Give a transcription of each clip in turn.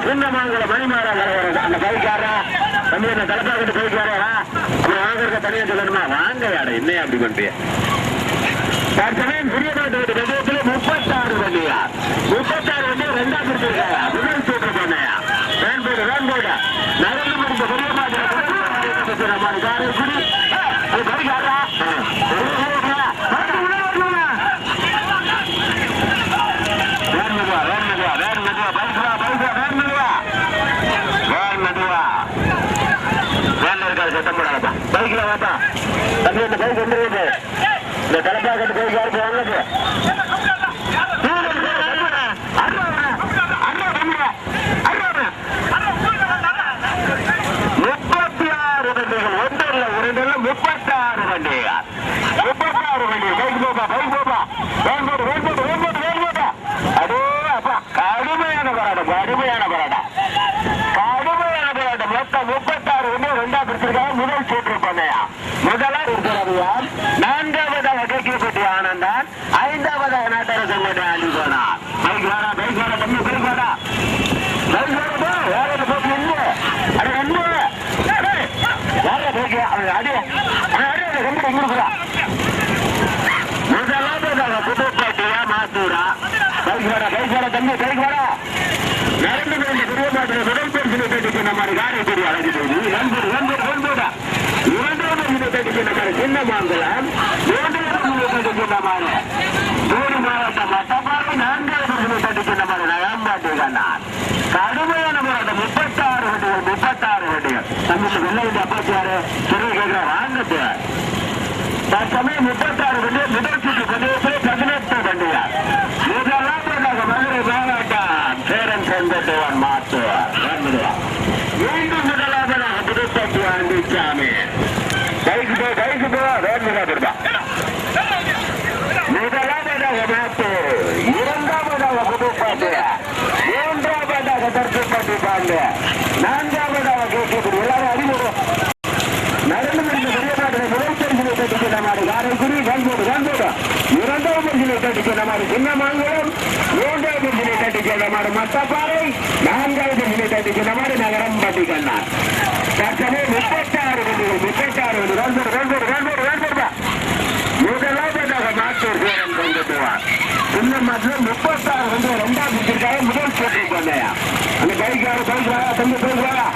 சின்னமாங்கல மணிமாறா அந்த பைக்காரா தம்பி என்ன தலைப்பாக்கிட்டு போய்க்காரா வாங்குறத தனியா சொல்லணுமா வாங்க யாட என்ன அப்படி பண்றிய தற்சமயம் புதிய நாட்டு விஜயத்துல 36 வண்டியா 36 வண்டி ரெண்டாம் பிடிச்சிருக்காயா முதல் சூட்டு பண்ணையா வேன்போடு நடந்து முடிந்த புதிய மாட்டு மாதிரி காரைக்குடி அது பைக்காரா பைக்ல வாப்பா தம்பி இந்த பைக் வந்துருது இந்த தலைப்பாக்கட்டு பைக் யாருக்கு வாங்க 36 வண்டிகள் ஒன்று இல்ல ஒரு 36 வண்டிகள் 36 வண்டிகள் பைக் போப்பா வேன்போட்டு அதே அப்பா கடுமையான போராட்டம் மொத்தம் 36 வண்டி ரெண்டாம் பிடிச்சிருக்காங்க முதல் சூற்று பண்ணையா முதலாக இருக்கிறவையா நான்காவதாக கேட்கப்பட்டி ஆனந்தான் ஐந்தாவதாக நாட்டரசன் கோட்டை ஆண்டி போனார் பைக் வாடா தம்பி பைக் வாடா வேற போக்கு இல்லை அட ரெண்டு வேற போக்கு அடி ரெண்டு இங்கிருக்குறா முதலாவதாக புதுப்பட்டியா மாத்தூரா பைக் வாடா தம்பி பைக் வாடா நடந்து கொண்ட பெரிய மாட்டில் முதல் பரிசு கேட்டுக்கிற மாதிரி காரைக்குடி அழகு போது இரண்டாவது பரிசு கேட்டுக்கிற மாதிரி சின்னமாங்கலம் மூன்றாவது பரிசு கேட்டுக்கிற மாதிரி மூணு மாவட்டம் மட்டப்பாறை நான்காவது பரிசு கேட்டுக்கிற மாதிரி நகம்பாட்டி கண்ணார் கடுமையான போராட்டம் 36 வண்டிகள் தமிழ் வெள்ள வண்டி அப்பாச்சியாரு சொல்லி கேட்கிற வாங்கத்து தற்சமயம் 36 வண்டிகள் முதல் சுற்று பந்தயத்தில் 18 வண்டிகள் இதெல்லாம் மதுரை மாவட்டம் சேரன் செங்கோட்டையன் மாற்றுவார் மீண்டும் முதலாவதாக புதுப்பட்டி ஆண்டிச்சாமி பைக்கு போ ரோட்ல முதலாவதாக மாத்தூர் இரண்டாவதாக புதுப்பட்டி மூன்றாவதாக தர்க்கப்பட்டி பாண்டு நான்காவதாக கேட்கப்படி எல்லாரும் அறிமுகம் நடந்து முடிந்த பெரியபாட்டினை முதல் பரிசிலை கட்டிக்கிற மாதிரி காரைக்குடி வேன்போடு இரண்டாவது பரிசிலை கட்டிக்கிற மாதிரி சின்னமாங்கலம் மூன்றாவது பரிசிலை கட்டிக்கிற மாதிரி மட்டப்பாறை நான்காவது பரிசிலை கட்டிக்கிற மாதிரி நகரம் பட்டி கண்ணார் தற்சமயம் 36 முதலாவதாக மாத்தூர் சேரம் கொண்டுட்டுவார் சின்ன மாட்டில் 36 வந்து ரெண்டாவது பிடிச்சிருக்காங்க முதல் போட்டி பண்ணையா அந்த பைக்காரு தம்பி பைக்காரா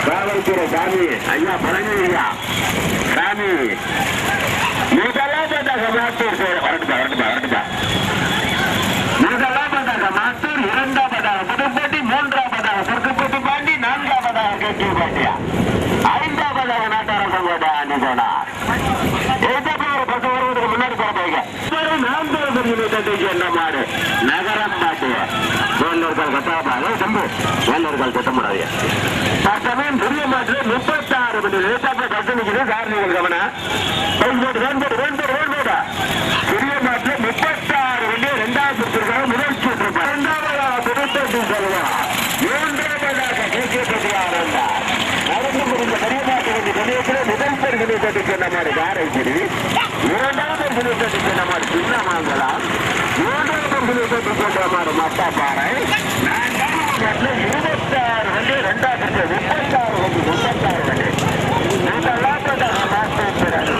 காவல்துறை சாமி ஐயா பழனியா சாமி முதலாவதாக மாத்தூர் வரட்டுப்பா முதலாவதாக மாத்தூர் இரண்டாவதாக புதுப்பட்டி மூன்றாவதாக சொர்க்கப்பட்டி பாண்டி நான்காவதாக கேட்டி பாண்டியா ஐந்தாவதாக நாட்டரசன் கோட்டை ஆண்டி போனார் ஒரு 10 வருவதற்கு முன்னாடி போறீங்க 4 தட்டிக்கு என்ன மாடு நகரம் பாட்டு வேலூர்கள் கட்டாபாக தம்பு வேலூர்கள் கட்ட முடியாது தற்சமயம் புதிய மாற்று 36 மணி லேட்டாக கட்டு நிற்கிறது காரணிகள் கவனம் புதிய மாற்று 36 வண்டி இரண்டாவது பிடிச்சிருக்காங்க முதல் சுற்று இரண்டாவதாக புதுப்பட்டி செல்வம் மூன்றாவதாக கேட்கப்பட்டி ஆனந்தார் நடந்து முடிந்த பெரிய மாற்று வண்டி நிலையத்தில் முதல் பரிசனை கட்டிக்கு என்ன மாதிரி காரைக்குடி இரண்டாவது பரிசனை கட்டிக்கு என்ன மாதிரி சின்னமாங்கலாம் மூன்றாவது பரிசனை கட்டிக்கின்ற மாதிரி மட்டப்பாறை 26 வண்டி ரெண்டாவது 36 வண்டி முதலாவதாக மாற்றப்படாது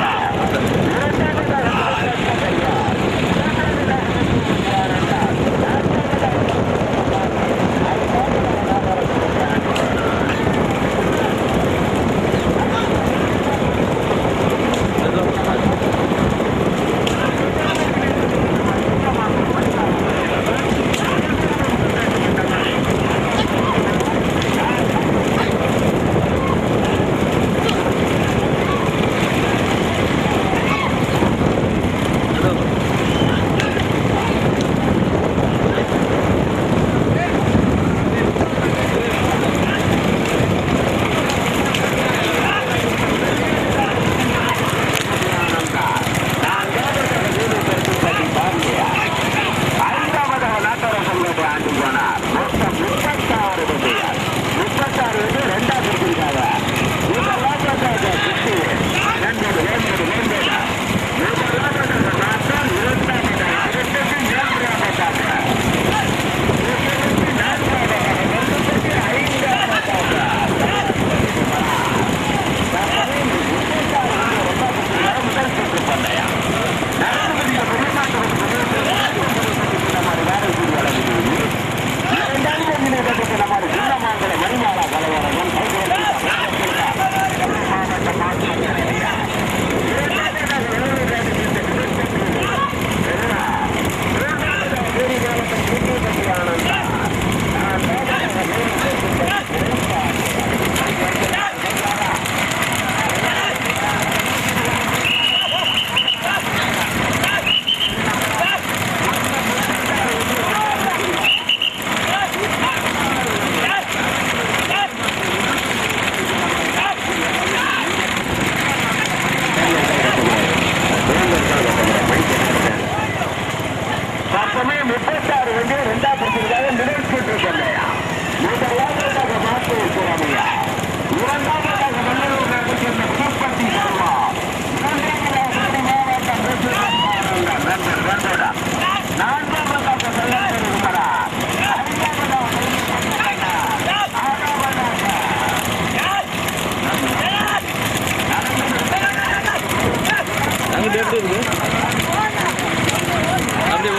அப்படியே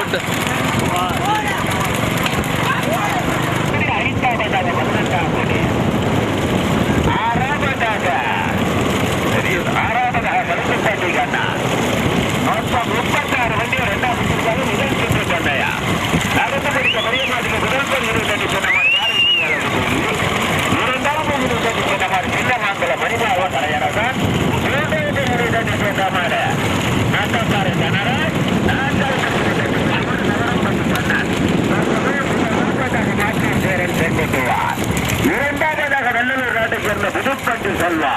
ஓட்டு. ஆறாவதாக கருத்துப்பாட்டி கண்ணா மொத்தம் 36 வண்டி இரண்டாவது முதல் சுற்று சொன்னையா அடுத்து படிக்க பெரிய நாட்டுக்கு முதல் சொன்ன மாதிரி சின்ன மாங்கல மணிமாவ தலையரசன் நாட்டக்கார தனராஜ் இரண்டாவதாக நல்லூர் நாட்டை சேர்ந்த புதுப்பட்டி செல்வா,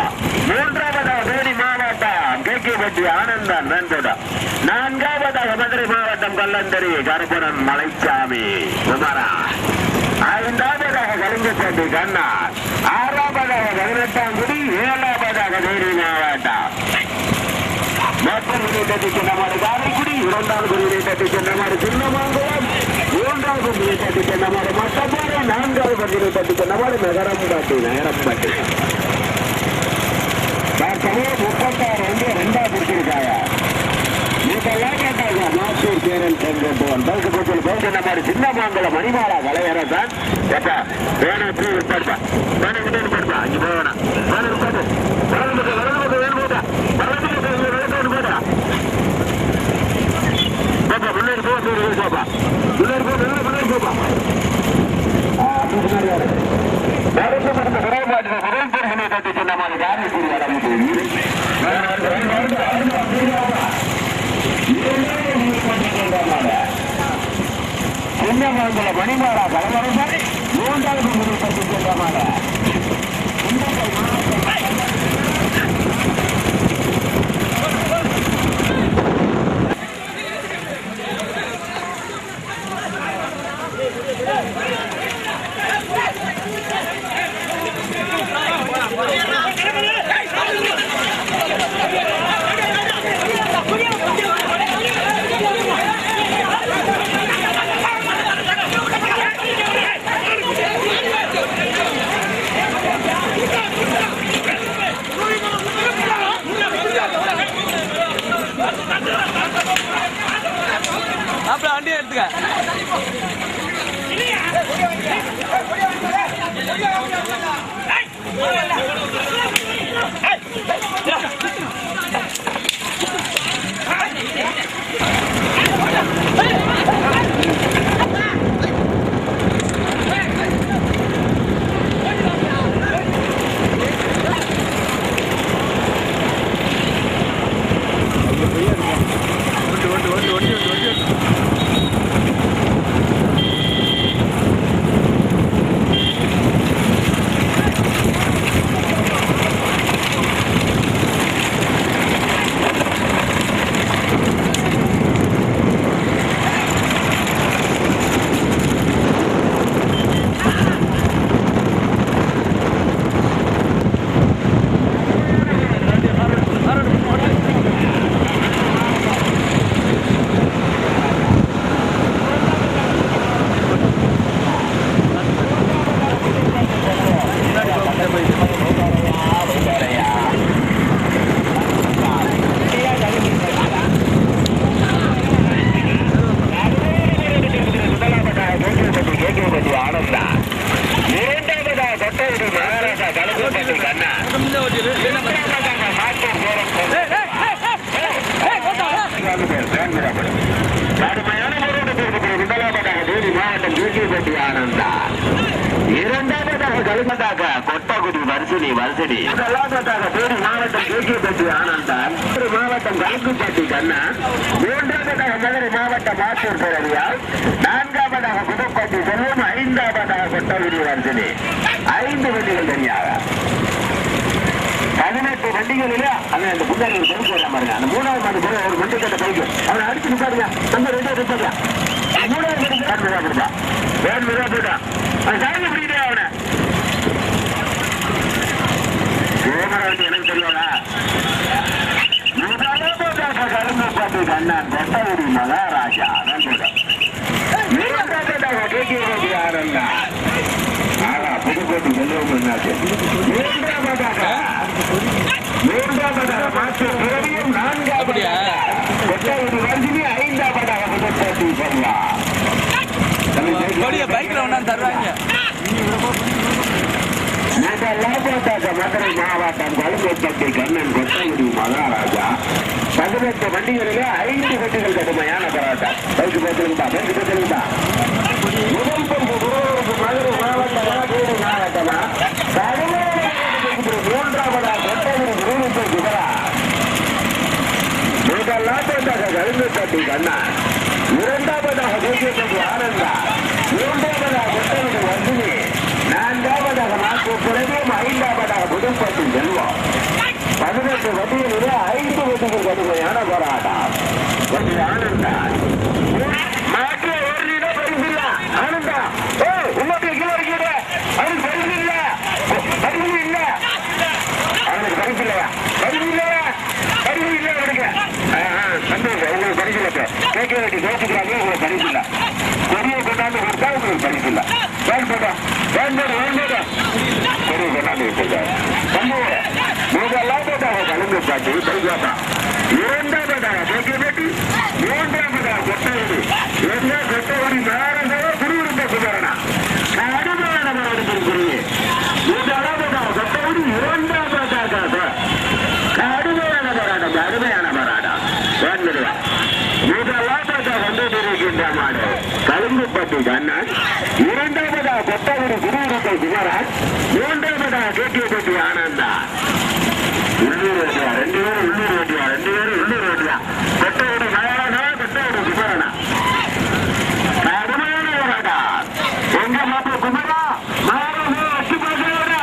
மூன்றாவதாக தேனி மாவட்டம் கேகேபட்டி ஆனந்தன் நண்புடம், நான்காவதாக மதுரை மாவட்டம் கல்லந்தரி கருப்பணன் மலைச்சாமி குமரா, ஐந்தாவதாக கருங்கப்பட்டி கண்ணா, ஆறாவதாக 18ஆங்குடி, ஏழாவதாக தேனி மாவட்டம் மொத்தம் சின்னமாடு காரைக்குடி, இரண்டாவது தட்டி சின்னமாடு சின்னமாங்குளம், மூன்றாவது தட்டி சின்னமாடு மட்டப்பாறை, நான்காவது தட்டி சின்னமாடு நகரம்பட்டி நகரம்பட்டி. தற்சமயம் 36 வந்து இரண்டாவது பிடிச்சிருக்காங்க. இதெல்லாம் கேட்டாங்க மாசூர் சேரன் செங்கோட்டுவன் பல்கப்பட்டியில் பௌத்தனமாடு சின்னமாங்குளம் மணிமாலா கலையரசன். எப்ப வேணும் படுப்பா வேணும் கிட்டே படுப்பா இங்க போவேனா வேணும் பாட்டு வளர்ந்து வேணும் போட்டா முன்னாடி போப்பா முன்னாடி போப்பா தட்டி சொன்ன மாதிரி காரணம் சின்னமாங்குள மணிமாலா கலவரசன், மூன்றாவது தட்டி சொன்ன மாதிரி அப்படியே வண்டியை எடுத்துக்க. இரண்டாவதாக கலிமதாக கொட்டகுடி வரிசனி முதலாவதாக தேனி மாவட்டம் கேகேபட்டி ஆனந்தான், மாவட்டம் கலக்குப்பட்டி கண்ணா, மூன்றாவதாக மதுரை மாவட்டம் மாசூர் பிறவியால், நான்காவதாக புதுப்பட்டி செல்வம், ஐந்தாவதாக கொட்டகுடி வரிசனி. 5 வண்டிகள் தனியாக 18 வண்டிகளில அவன் அந்த புத்தாரி ஒரு பைக் வர பாருங்க. அந்த மூணாவது மாடு போல ஒரு வண்டி கட்ட பைக்கு அவனை அடிச்சு நிப்பாருங்க. நம்ம 2 நிப்பாருங்க. மூணாவது வண்டி காட்டுறா கொடுப்பா வேன் விதா போயிட்டா அவன் சாமி பிடிக்கிட்டே அவனை கேமரா வண்டி எனக்கு தெரியாதா. கரும்பு பாட்டு கண்ணன் கொட்டகுடி மகாராஜா அதான் சொல்றேன். கேகேபட்டி ஆரண்டா புதுக்கோட்டை செல்வம், மூன்றாவதாக மாற்று பிறவியும், 4ஆவதாக கொடிய பைக்ல ஒண்ணா தருவாங்க. மதுரை மாவட்டம் கழுங்கப்பட்டி கண்ணன் கொட்டகுடி மகாராஜா 18 வண்டிகளிலே 5 வண்டிகள் கடுமையான போராட்டம். பைக்கு போட்டிருந்தா முதல் பங்கு குருவருக்கு மதுரை மாவட்டமா மூன்றாவதா கொட்டகுடி குருவுக்கு குமரா முதலாவதாக கழுங்கப்பட்டி கண்ணா இரண்டாவதாக தேசியப்பட்டி ஆனந்தா மூன்றாவதாக கொட்டகுடி வர்ஷினி நான்காவதாக நாற்பது பிறகும் 5ஆவதாக புதுப்பட்டி செல்வம் 18 வண்டிகளிலே 5 வண்டிகள் கடுமையான போராட்டம். ஆனந்தா மாற்று ஒரு பரிசில்ல ஆனந்தா உங்களுக்கு கீழே இருக்கிற அது பரிசு இல்ல பரிசு இல்ல அவனுக்கு பரிசு இல்லையா பரிசு இல்லையா பரிசு இல்ல கிடைக்க சந்தோஷம் உங்களுக்கு பரிசு இல்லை கேட்க வேண்டி தோற்றுக்கிறாங்க உங்களுக்கு பரிசு இல்ல கொடியை கொண்டாந்து கொடுத்தா உங்களுக்கு பரிசு இல்ல வேண்டோட கொடியை கொண்டாந்து கொடுத்தாங்க சந்தோஷம் முதலாவதாக கலந்து பாட்டு பரிசாட்டா இரண்டாவதாக கேட்க வேண்டி மூன்றாவதாக கொட்டவடி என்ன கொட்டவடி நாரதோ குருவிருந்த குமரனா கடுமையான போராட்டத்திற்குரிய முதலாவதாக கொட்டவடி இரண்டாவதாக கடுமையான போராட்டம் முதலாவதாக வந்திருக்கின்ற மாடு கலுங்குப்பட்டி கண்ணன் இரண்டாவதாக கொட்டவடி குருவிருந்த குமரன் மூன்றாவதாக கேட்டியப்பட்டி ஆனந்தா உள்ளூர் வேட்டியா 2 பேரும் உள்ளூர் வேட்டியா கொட்டவடி நாராயணா கொட்டவடி குமரனா கடுமையான போராட்டம். எங்க மாப்பிள்ள குமரா நாராயணா வச்சு பார்க்கிறா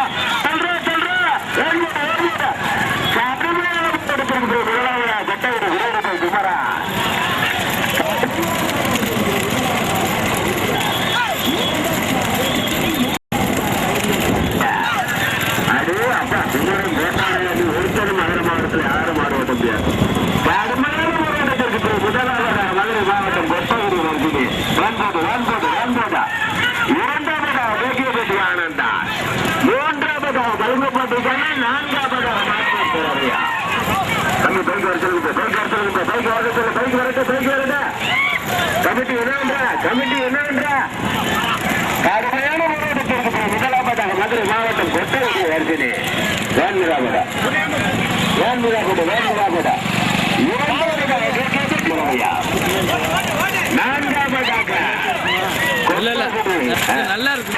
சொல்ற கடுமையான முதலாவதா கொட்டவடி குருவிருந்த குமரா கமிட்டி என்னன்றா கடுமையான போராட்டத்திற்கு முதலாவதாக மதுரை மாவட்டம் கொட்டகுடி வருகிறே வேன்மிராகுடா நான்காவதாக நல்லா இருக்கு.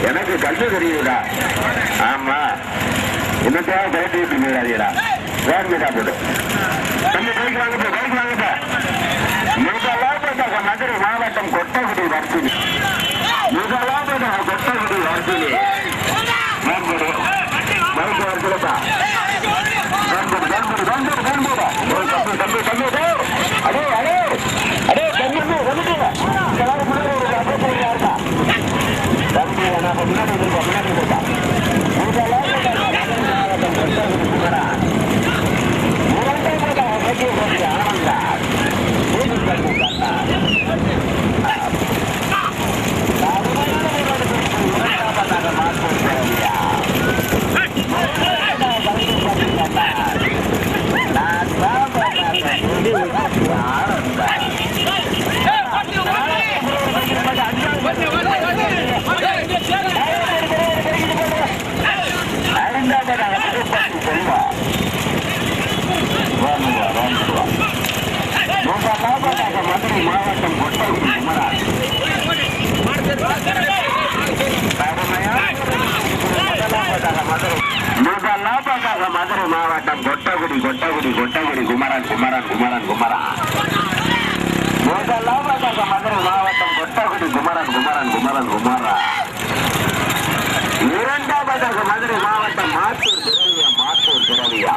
எனக்கு கல்வி தெரியுதா ஆமா இன்னத்தையா கலட்டி விட்டுடா வேன்மிடா போடு தம்பி பைக் வாங்கப்ப முதலாவதாக மதுரை மாவட்டம் கொட்டகுடி வர்ஷினி கொட்டகுடி வர்ஷினி பைக் வருஷலப்பா மாவட்டம் கொட்டகுடி மதுரை மாவட்டம் கொட்டகுடி குமரன் முதலாவதாக மதுரை மாவட்டம் கொட்டகுடி குமரா இரண்டாவதாக மதுரை மாவட்டம் மாத்தூர் திரவியா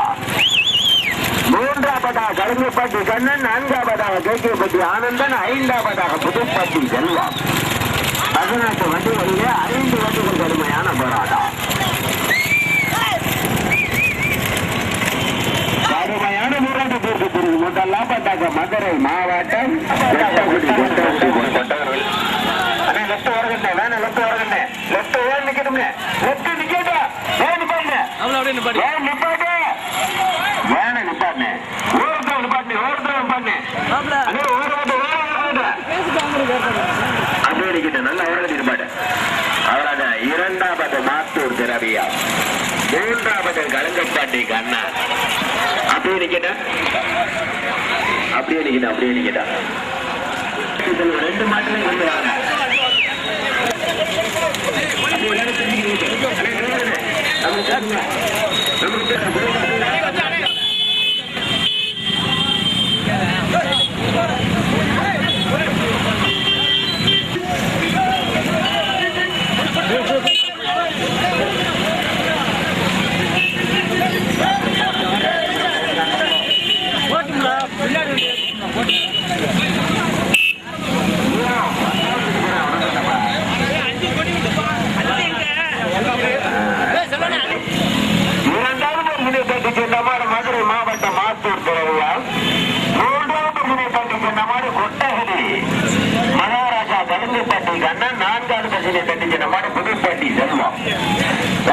மூன்றாவதாக கருங்கப்பட்டி கண்ணன் நான்காவதாக கேக்கியப்பட்டி ஆனந்தன் 5ஆவதாக புதுப்பட்டி செல்வம் 18 வண்டிகளிலே 5 வண்டிகள் கடுமையான போராட்டம். கடுமையான போராட்டத்திற்கு முதலாவதாக மதுரை மாவட்டம் மாப்பிள அண்ணே ஓட அப்படியே நிக்கிட்ட நல்லா ஓட இருப்பாடு அவராக இரண்டாவது மாத்தூர் திரவியா மூன்றாவது கலங்கப்பாட்டி கண்ணா அப்படியே நிக்கிட்ட ரெண்டு மாட்டுமே கொண்டு வாங்க போட்டுங்களா பின்னாடி